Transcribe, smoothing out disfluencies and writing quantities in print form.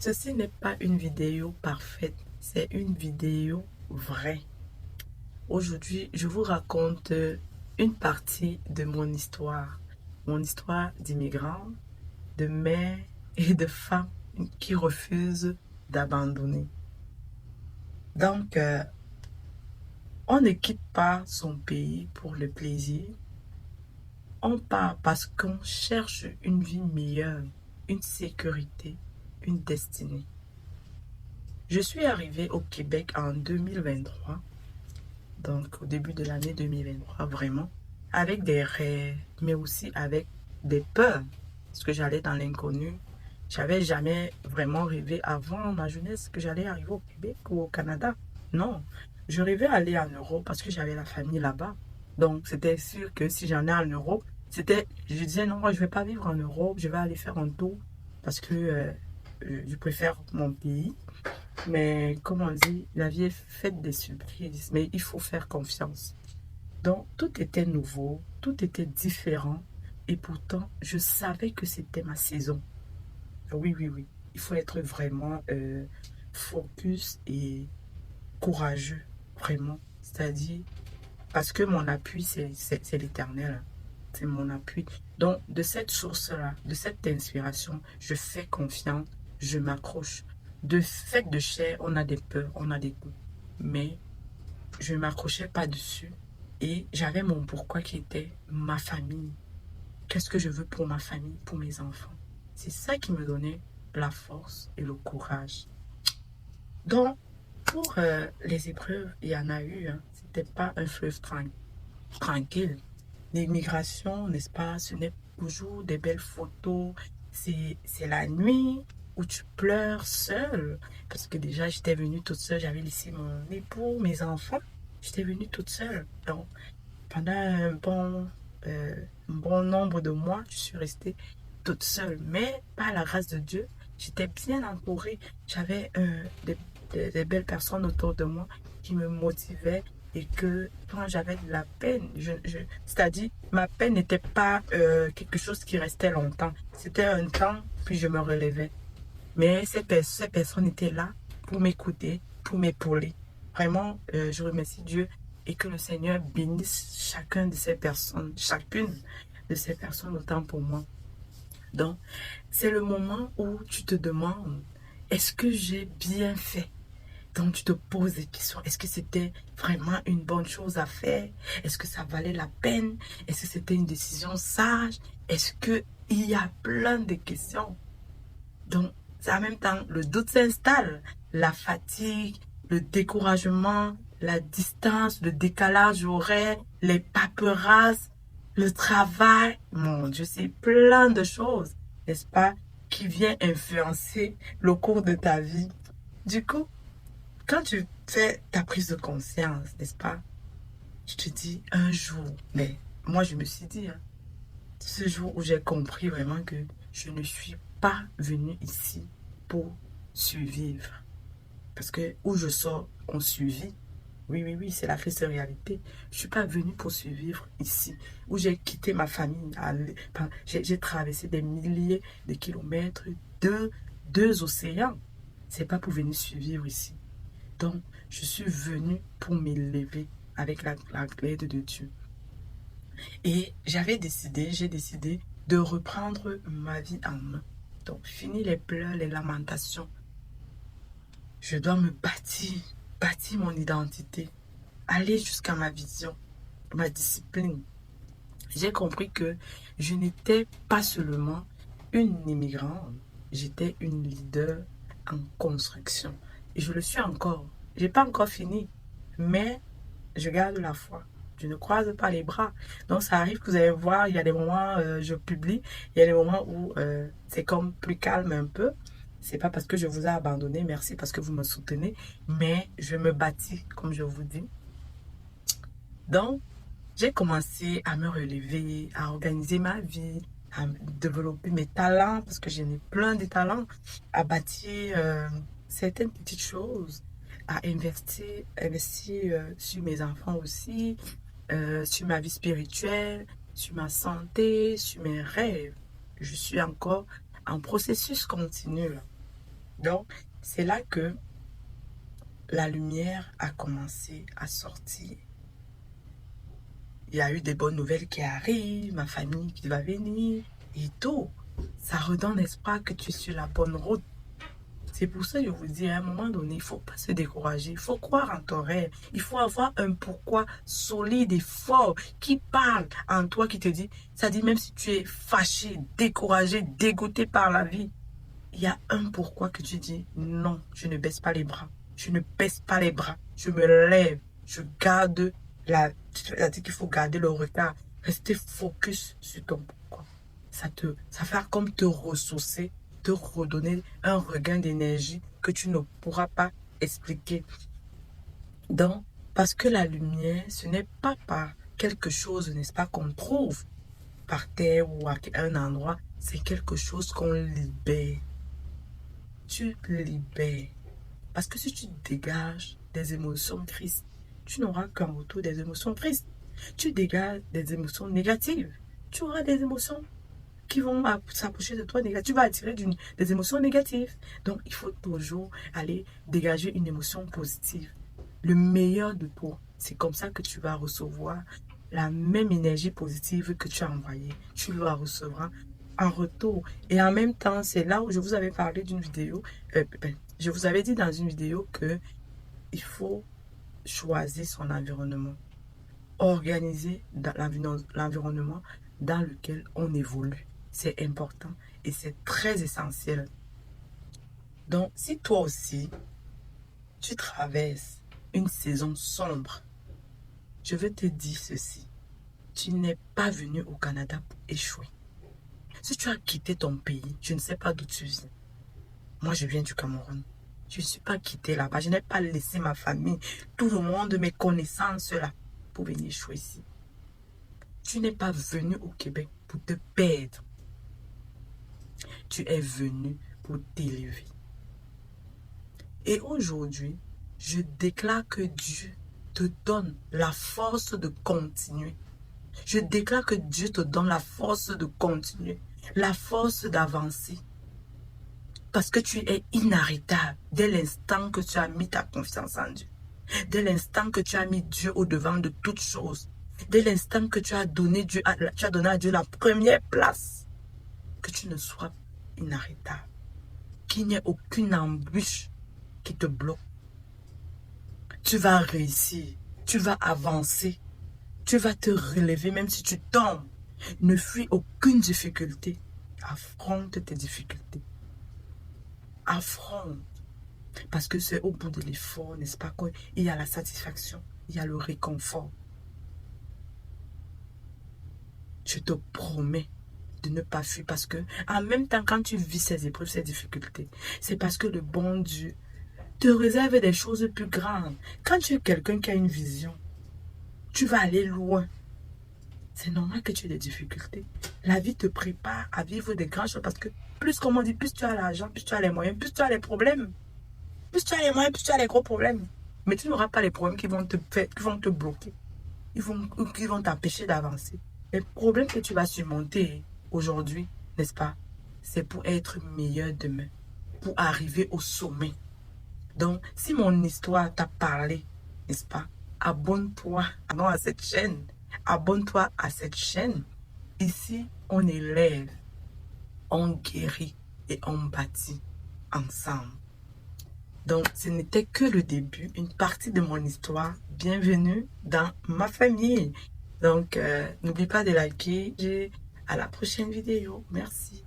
Ceci n'est pas une vidéo parfaite, c'est une vidéo vraie. Aujourd'hui, je vous raconte une partie de mon histoire d'immigrant, de mère et de femme qui refusent d'abandonner. Donc, on ne quitte pas son pays pour le plaisir, on part parce qu'on cherche une vie meilleure, une sécurité, une destinée. Je suis arrivée au Québec en 2023, donc au début de l'année 2023, vraiment, avec des rêves, mais aussi avec des peurs, parce que j'allais dans l'inconnu. J'avais jamais vraiment rêvé avant ma jeunesse que j'allais arriver au Québec ou au Canada. Non, je rêvais aller en Europe parce que j'avais la famille là-bas. Donc, c'était sûr que si j'en ai en Europe, je disais non, moi je vais pas vivre en Europe, je vais aller faire un tour parce que je préfère mon pays. Mais comme on dit, la vie est faite des surprises, mais il faut faire confiance. Donc, tout était nouveau, tout était différent, et pourtant, je savais que c'était ma saison. Oui, oui, oui. Il faut être vraiment focus et courageux, vraiment. C'est-à-dire, parce que mon appui, c'est l'éternel. C'est mon appui. Donc, de cette source-là, de cette inspiration, je fais confiance, je m'accroche. De fait de chair, on a des peurs, on a des doutes. Mais je ne m'accrochais pas dessus. Et j'avais mon pourquoi qui était ma famille. Qu'est-ce que je veux pour ma famille, pour mes enfants? C'est ça qui me donnait la force et le courage. Donc, pour les épreuves, il y en a eu. Hein. C'était pas un fleuve tranquille. L'immigration, n'est-ce pas, ce n'est toujours des belles photos. C'est la nuit où tu pleures seule. Parce que déjà, j'étais venue toute seule. J'avais laissé mon époux, mes enfants. J'étais venue toute seule. Donc, pendant un bon nombre de mois, je suis restée toute seule. Mais par la grâce de Dieu, j'étais bien entourée. J'avais des belles personnes autour de moi qui me motivaient et que quand j'avais de la peine, c'est-à-dire ma peine n'était pas quelque chose qui restait longtemps. C'était un temps, puis je me relevais. Mais ces personnes étaient là pour m'écouter, pour m'épauler. Vraiment, je remercie Dieu et que le Seigneur bénisse chacune de ces personnes autant pour moi. Donc, c'est le moment où tu te demandes, est-ce que j'ai bien fait? Donc, tu te poses des questions. Est-ce que c'était vraiment une bonne chose à faire? Est-ce que ça valait la peine? Est-ce que c'était une décision sage? Est-ce qu'il y a plein de questions? Donc, en même temps, le doute s'installe. La fatigue, le découragement, la distance, le décalage horaire, les paperasses, le travail. Mon Dieu, c'est plein de choses, n'est-ce pas, qui vient influencer le cours de ta vie. Du coup, quand tu fais ta prise de conscience, n'est-ce pas, je te dis un jour, mais moi je me suis dit, hein, ce jour où j'ai compris vraiment que je ne suis pas venue ici pour survivre. Parce que où je sors, on survit. Oui, oui, oui, c'est la triste réalité. Je ne suis pas venue pour survivre ici, où j'ai quitté ma famille. J'ai traversé des milliers de kilomètres, deux océans. C'est pas pour venir survivre ici. Donc, je suis venue pour m'élever avec la l'aide de Dieu. Et j'ai décidé de reprendre ma vie en main. Donc, fini les pleurs, les lamentations. Je dois bâtir mon identité, aller jusqu'à ma vision, ma discipline. J'ai compris que je n'étais pas seulement une immigrante, j'étais une leader en construction. Et je le suis encore. Je n'ai pas encore fini, mais je garde la foi. Je ne croise pas les bras. Donc ça arrive que vous allez voir, il y a des moments je publie, il y a des moments où c'est comme plus calme un peu. C'est pas parce que je vous ai abandonné, merci parce que vous me soutenez, mais je me bâtis, comme je vous dis. Donc, j'ai commencé à me relever, à organiser ma vie, à développer mes talents, parce que j'en ai plein de talents, à bâtir certaines petites choses, à investir sur mes enfants aussi, sur ma vie spirituelle, sur ma santé, sur mes rêves. Je suis encore en processus continu là. Donc, c'est là que la lumière a commencé à sortir. Il y a eu des bonnes nouvelles qui arrivent, ma famille qui va venir et tout. Ça redonne espoir que tu es sur la bonne route. C'est pour ça que je vous dis, à un moment donné, il ne faut pas se décourager. Il faut croire en ton rêve. Il faut avoir un pourquoi solide et fort qui parle en toi, qui te dit, ça dit même si tu es fâché, découragé, dégoûté par la vie, il y a un pourquoi que tu dis, non, je ne baisse pas les bras. Je ne baisse pas les bras. Je me lève. Je garde c'est-à-dire qu'il faut garder le regard. Rester focus sur ton pourquoi. Ça fait comme te ressourcer, te redonner un regain d'énergie que tu ne pourras pas expliquer. Donc, parce que la lumière, ce n'est pas par quelque chose, n'est-ce pas, qu'on trouve par terre ou à un endroit. C'est quelque chose qu'on libère. Tu libères. Parce que si tu dégages des émotions tristes, tu n'auras qu'un retour des émotions tristes. Tu dégages des émotions négatives, tu auras des émotions qui vont s'approcher de toi négatives. Tu vas attirer des émotions négatives. Donc, il faut toujours aller dégager une émotion positive. Le meilleur de toi, c'est comme ça que tu vas recevoir la même énergie positive que tu as envoyée. Tu la recevras en retour. Et en même temps, c'est là où je vous avais parlé d'une vidéo. Je vous avais dit dans une vidéo que il faut choisir son environnement. Organiser l'environnement dans lequel on évolue. C'est important et c'est très essentiel. Donc, si toi aussi, tu traverses une saison sombre, je veux te dire ceci. Tu n'es pas venu au Canada pour échouer. Si tu as quitté ton pays, je ne sais pas d'où tu viens. Moi, je viens du Cameroun. Je ne suis pas quitté là-bas. Je n'ai pas laissé ma famille, tout le monde, mes connaissances là, pour venir échouer ici. Tu n'es pas venu au Québec pour te perdre. Tu es venu pour t'élever. Et aujourd'hui, je déclare que Dieu te donne la force de continuer. Je déclare que Dieu te donne la force de continuer, la force d'avancer. Parce que tu es inarrêtable dès l'instant que tu as mis ta confiance en Dieu. Dès l'instant que tu as mis Dieu au-devant de toutes choses. Dès l'instant que tu as donné à Dieu la première place. Que tu ne sois inarrêtable. Qu'il n'y ait aucune embûche qui te bloque. Tu vas réussir. Tu vas avancer. Tu vas te relever même si tu tombes. Ne fuis aucune difficulté. Affronte tes difficultés. Affronte. Parce que c'est au bout de l'effort, n'est-ce pas, qu'il y a la satisfaction, il y a le réconfort. Je te promets de ne pas fuir parce que, en même temps, quand tu vis ces épreuves, ces difficultés, c'est parce que le bon Dieu te réserve des choses plus grandes. Quand tu es quelqu'un qui a une vision, tu vas aller loin. C'est normal que tu aies des difficultés. La vie te prépare à vivre des grandes choses parce que plus, comme on dit, plus tu as l'argent, plus tu as les moyens, plus tu as les problèmes. Plus tu as les moyens, plus tu as les gros problèmes. Mais tu n'auras pas les problèmes qui vont te bloquer. Qui vont t'empêcher d'avancer. Les problèmes que tu vas surmonter aujourd'hui, n'est-ce pas? C'est pour être meilleur demain. Pour arriver au sommet. Donc, si mon histoire t'a parlé, n'est-ce pas? Abonne-toi à cette chaîne. Abonne-toi à cette chaîne. Ici, on élève, on guérit et on bâtit ensemble. Donc, ce n'était que le début, une partie de mon histoire. Bienvenue dans ma famille. Donc, n'oublie pas de liker. À la prochaine vidéo. Merci.